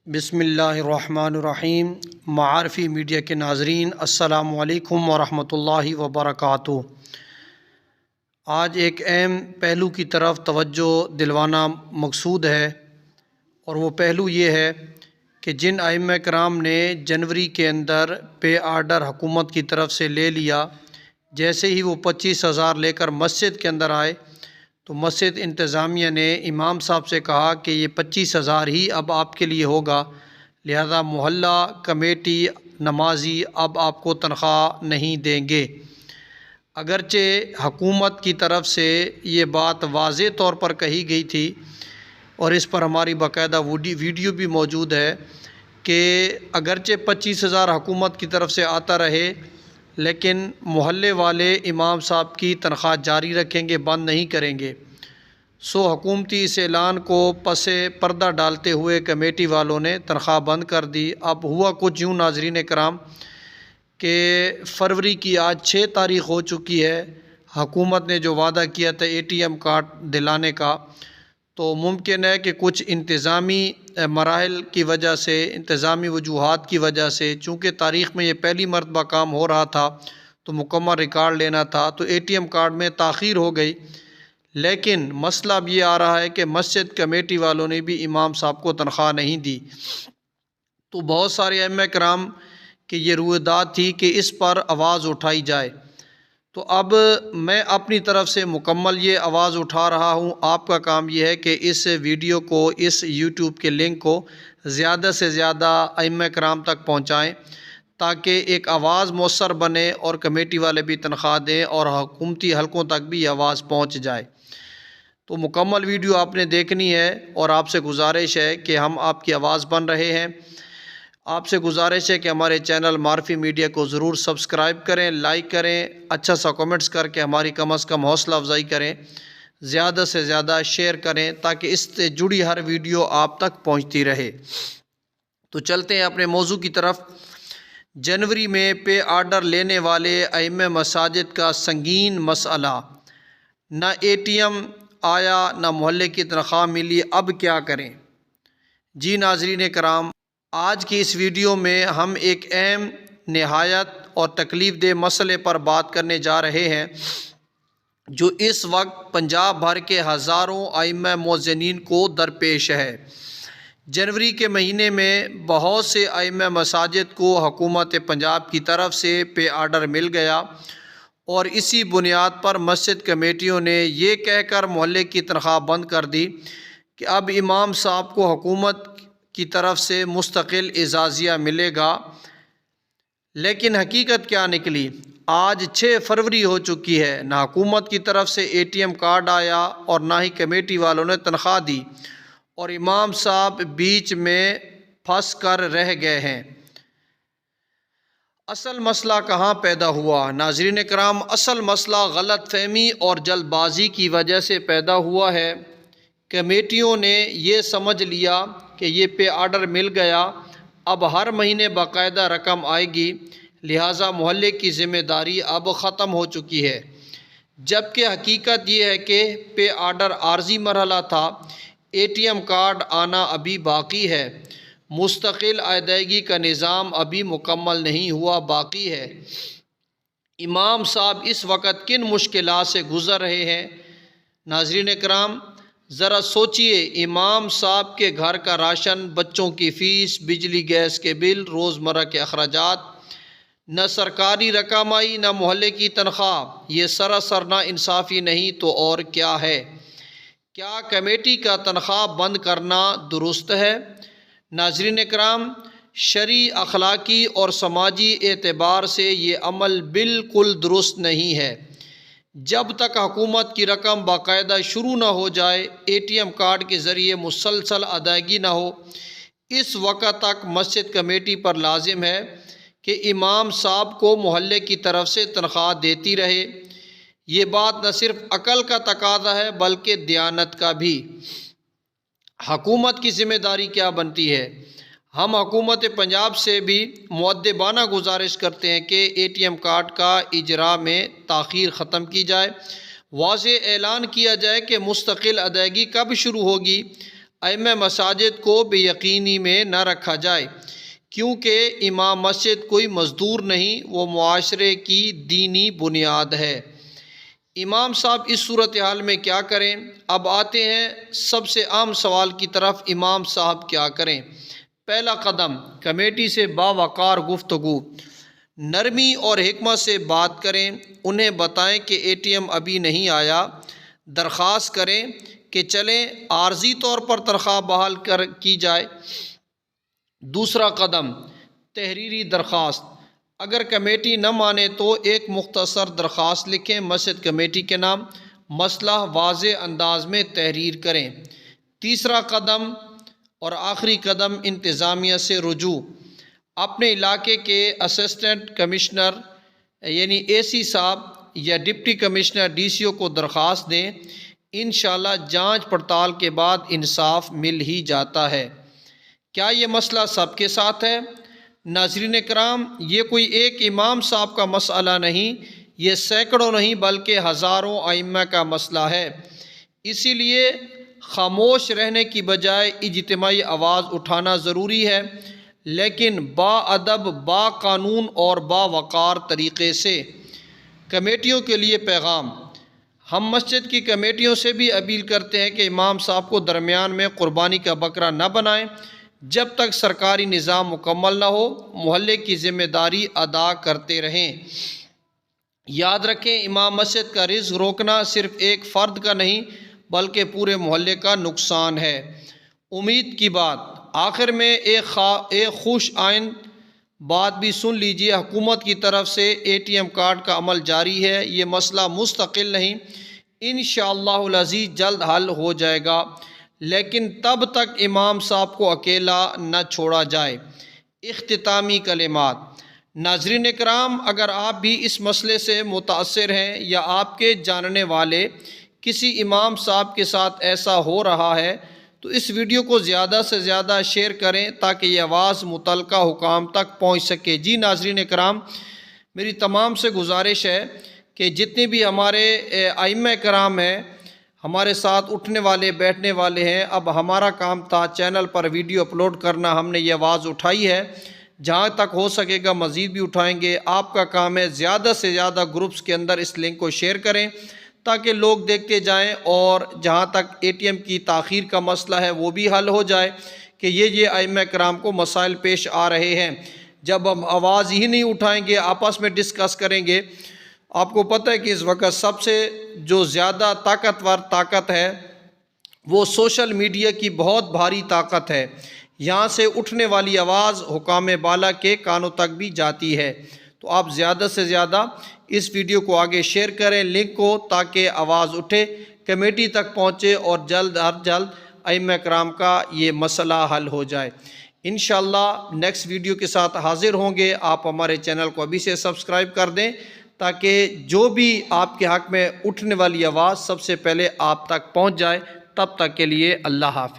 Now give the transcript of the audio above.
بسم اللہ الرحمن الرحیم۔ معارفی میڈیا کے ناظرین السلام علیکم ورحمۃ اللہ وبرکاتہ۔ آج ایک اہم پہلو کی طرف توجہ دلوانا مقصود ہے، اور وہ پہلو یہ ہے کہ جن ائمہ کرام نے جنوری کے اندر پے آرڈر حکومت کی طرف سے لے لیا، جیسے ہی وہ 25,000 لے کر مسجد کے اندر آئے تو مسجد انتظامیہ نے امام صاحب سے کہا کہ یہ 25,000 ہی اب آپ کے لیے ہوگا، لہذا محلہ کمیٹی نمازی اب آپ کو تنخواہ نہیں دیں گے۔ اگرچہ حکومت کی طرف سے یہ بات واضح طور پر کہی گئی تھی، اور اس پر ہماری باقاعدہ ویڈیو بھی موجود ہے کہ اگرچہ 25,000 حکومت کی طرف سے آتا رہے، لیکن محلے والے امام صاحب کی تنخواہ جاری رکھیں گے، بند نہیں کریں گے۔ سو حکومتی اس اعلان کو پس پردہ ڈالتے ہوئے کمیٹی والوں نے تنخواہ بند کر دی۔ اب ہوا کچھ یوں ناظرین کرام کہ فروری کی آج 6 تاریخ ہو چکی ہے، حکومت نے جو وعدہ کیا تھا ATM کارڈ دلانے کا، تو ممکن ہے کہ کچھ انتظامی مراحل کی وجہ سے، انتظامی وجوہات کی وجہ سے، چونکہ تاریخ میں یہ پہلی مرتبہ کام ہو رہا تھا تو مکمل ریکارڈ لینا تھا، تو ATM کارڈ میں تاخیر ہو گئی۔ لیکن مسئلہ اب یہ آ رہا ہے کہ مسجد کمیٹی والوں نے بھی امام صاحب کو تنخواہ نہیں دی۔ تو بہت سارے ائمہ کرام کی یہ رویداد تھی کہ اس پر آواز اٹھائی جائے۔ تو اب میں اپنی طرف سے مکمل یہ آواز اٹھا رہا ہوں۔ آپ کا کام یہ ہے کہ اس ویڈیو کو، اس YouTube کے لنک کو زیادہ سے زیادہ ائمہ کرام تک پہنچائیں، تاکہ ایک آواز مؤثر بنے اور کمیٹی والے بھی تنخواہ دیں اور حکومتی حلقوں تک بھی یہ آواز پہنچ جائے۔ تو مکمل ویڈیو آپ نے دیکھنی ہے، اور آپ سے گزارش ہے کہ ہم آپ کی آواز بن رہے ہیں۔ آپ سے گزارش ہے کہ ہمارے چینل معرفی میڈیا کو ضرور سبسکرائب کریں، لائک کریں، اچھا سا کمنٹس کر کے ہماری کم از کم حوصلہ افزائی کریں، زیادہ سے زیادہ شیئر کریں تاکہ اس سے جڑی ہر ویڈیو آپ تک پہنچتی رہے۔ تو چلتے ہیں اپنے موضوع کی طرف۔ جنوری میں پے آرڈر لینے والے ائمہ مساجد کا سنگین مسئلہ، نہ ATM آیا نہ محلے کی تنخواہ ملی، اب کیا کریں؟ جی ناظرین کرام، آج کی اس ویڈیو میں ہم ایک اہم، نہایت اور تکلیف دہ مسئلے پر بات کرنے جا رہے ہیں، جو اس وقت پنجاب بھر کے ہزاروں ائمہ مؤذنین کو درپیش ہے۔ جنوری کے مہینے میں بہت سے ائمہ مساجد کو حکومت پنجاب کی طرف سے پے آرڈر مل گیا، اور اسی بنیاد پر مسجد کمیٹیوں نے یہ کہہ کر محلے کی تنخواہ بند کر دی کہ اب امام صاحب کو حکومت کی طرف سے مستقل اعزازیہ ملے گا۔ لیکن حقیقت کیا نکلی؟ آج 6 فروری ہو چکی ہے، نہ حکومت کی طرف سے ATM کارڈ آیا اور نہ ہی کمیٹی والوں نے تنخواہ دی، اور امام صاحب بیچ میں پھنس کر رہ گئے ہیں۔ اصل مسئلہ کہاں پیدا ہوا؟ ناظرین کرام، اصل مسئلہ غلط فہمی اور جلد بازی کی وجہ سے پیدا ہوا ہے۔ کمیٹیوں نے یہ سمجھ لیا کہ یہ پے آرڈر مل گیا، اب ہر مہینے باقاعدہ رقم آئے گی، لہٰذا محلے کی ذمہ داری اب ختم ہو چکی ہے، جبکہ حقیقت یہ ہے کہ پے آرڈر عارضی مرحلہ تھا، ATM کارڈ آنا ابھی باقی ہے، مستقل ادائیگی کا نظام ابھی مکمل نہیں ہوا، باقی ہے۔ امام صاحب اس وقت کن مشکلات سے گزر رہے ہیں؟ ناظرین کرام، ذرا سوچئے، امام صاحب کے گھر کا راشن، بچوں کی فیس، بجلی گیس کے بل، روزمرہ کے اخراجات، نہ سرکاری رقم آئی نہ محلے کی تنخواہ، یہ سراسر نا انصافی نہیں تو اور کیا ہے؟ کیا کمیٹی کا تنخواہ بند کرنا درست ہے؟ ناظرین کرام، شرعی، اخلاقی اور سماجی اعتبار سے یہ عمل بالکل درست نہیں ہے۔ جب تک حکومت کی رقم باقاعدہ شروع نہ ہو جائے، ATM کارڈ کے ذریعے مسلسل ادائیگی نہ ہو، اس وقت تک مسجد کمیٹی پر لازم ہے کہ امام صاحب کو محلے کی طرف سے تنخواہ دیتی رہے۔ یہ بات نہ صرف عقل کا تقاضا ہے بلکہ دیانت کا بھی۔ حکومت کی ذمہ داری کیا بنتی ہے؟ ہم حکومت پنجاب سے بھی مؤدبانہ گزارش کرتے ہیں کہ ATM کارڈ کا اجراء میں تاخیر ختم کی جائے، واضح اعلان کیا جائے کہ مستقل ادائیگی کب شروع ہوگی۔ ائمہ مساجد کو بے یقینی میں نہ رکھا جائے، کیونکہ امام مسجد کوئی مزدور نہیں، وہ معاشرے کی دینی بنیاد ہے۔ امام صاحب اس صورتحال میں کیا کریں؟ اب آتے ہیں سب سے عام سوال کی طرف، امام صاحب کیا کریں؟ پہلا قدم، کمیٹی سے باوقار گفتگو، نرمی اور حکمت سے بات کریں، انہیں بتائیں کہ اے ٹی ایم ابھی نہیں آیا، درخواست کریں کہ چلیں عارضی طور پر تنخواہ بحال کی جائے۔ دوسرا قدم، تحریری درخواست، اگر کمیٹی نہ مانے تو ایک مختصر درخواست لکھیں مسجد کمیٹی کے نام، مسئلہ واضح انداز میں تحریر کریں۔ تیسرا قدم اور آخری قدم، انتظامیہ سے رجوع، اپنے علاقے کے اسسٹنٹ کمشنر یعنی اے سی صاحب یا ڈپٹی کمشنر ڈی سی او کو درخواست دیں، انشاءاللہ جانچ پڑتال کے بعد انصاف مل ہی جاتا ہے۔ کیا یہ مسئلہ سب کے ساتھ ہے؟ ناظرین کرام، یہ کوئی ایک امام صاحب کا مسئلہ نہیں، یہ سینکڑوں نہیں بلکہ ہزاروں ائمہ کا مسئلہ ہے۔ اسی لیے خاموش رہنے کی بجائے اجتماعی آواز اٹھانا ضروری ہے، لیکن با ادب، با قانون اور با وقار طریقے سے۔ کمیٹیوں کے لیے پیغام، ہم مسجد کی کمیٹیوں سے بھی اپیل کرتے ہیں کہ امام صاحب کو درمیان میں قربانی کا بکرا نہ بنائیں جب تک سرکاری نظام مکمل نہ ہو، محلے کی ذمہ داری ادا کرتے رہیں۔ یاد رکھیں، امام مسجد کا رزق روکنا صرف ایک فرد کا نہیں بلکہ پورے محلے کا نقصان ہے۔ امید کی بات، آخر میں ایک خوش آئند بات بھی سن لیجیے، حکومت کی طرف سے اے ٹی ایم کارڈ کا عمل جاری ہے، یہ مسئلہ مستقل نہیں، انشاءاللہ العزیز جلد حل ہو جائے گا، لیکن تب تک امام صاحب کو اکیلا نہ چھوڑا جائے۔ اختتامی کلمات، ناظرین کرام، اگر آپ بھی اس مسئلے سے متاثر ہیں یا آپ کے جاننے والے کسی امام صاحب کے ساتھ ایسا ہو رہا ہے تو اس ویڈیو کو زیادہ سے زیادہ شیئر کریں تاکہ یہ آواز متعلقہ حکام تک پہنچ سکے۔ جی ناظرین کرام، میری تمام سے گزارش ہے کہ جتنے بھی ہمارے ائمہ کرام ہیں، ہمارے ساتھ اٹھنے والے بیٹھنے والے ہیں، اب ہمارا کام تھا چینل پر ویڈیو اپلوڈ کرنا، ہم نے یہ آواز اٹھائی ہے، جہاں تک ہو سکے گا مزید بھی اٹھائیں گے۔ آپ کا کام ہے زیادہ سے زیادہ گروپس کے اندر اس لنک کو شیئر کریں تاکہ لوگ دیکھتے جائیں، اور جہاں تک اے ٹی ایم کی تاخیر کا مسئلہ ہے وہ بھی حل ہو جائے کہ یہ ائمہ کرام کو مسائل پیش آ رہے ہیں۔ جب ہم آواز ہی نہیں اٹھائیں گے، آپس میں ڈسکس کریں گے، آپ کو پتہ ہے کہ اس وقت سب سے جو زیادہ طاقتور طاقت ہے وہ سوشل میڈیا کی بہت بھاری طاقت ہے، یہاں سے اٹھنے والی آواز حکام بالا کے کانوں تک بھی جاتی ہے۔ تو آپ زیادہ سے زیادہ اس ویڈیو کو آگے شیئر کریں لنک کو، تاکہ آواز اٹھے، کمیٹی تک پہنچے اور جلد جلد ائمہ کرام کا یہ مسئلہ حل ہو جائے۔ انشاءاللہ نیکسٹ ویڈیو کے ساتھ حاضر ہوں گے۔ آپ ہمارے چینل کو ابھی سے سبسکرائب کر دیں تاکہ جو بھی آپ کے حق میں اٹھنے والی آواز سب سے پہلے آپ تک پہنچ جائے۔ تب تک کے لیے اللہ حافظ۔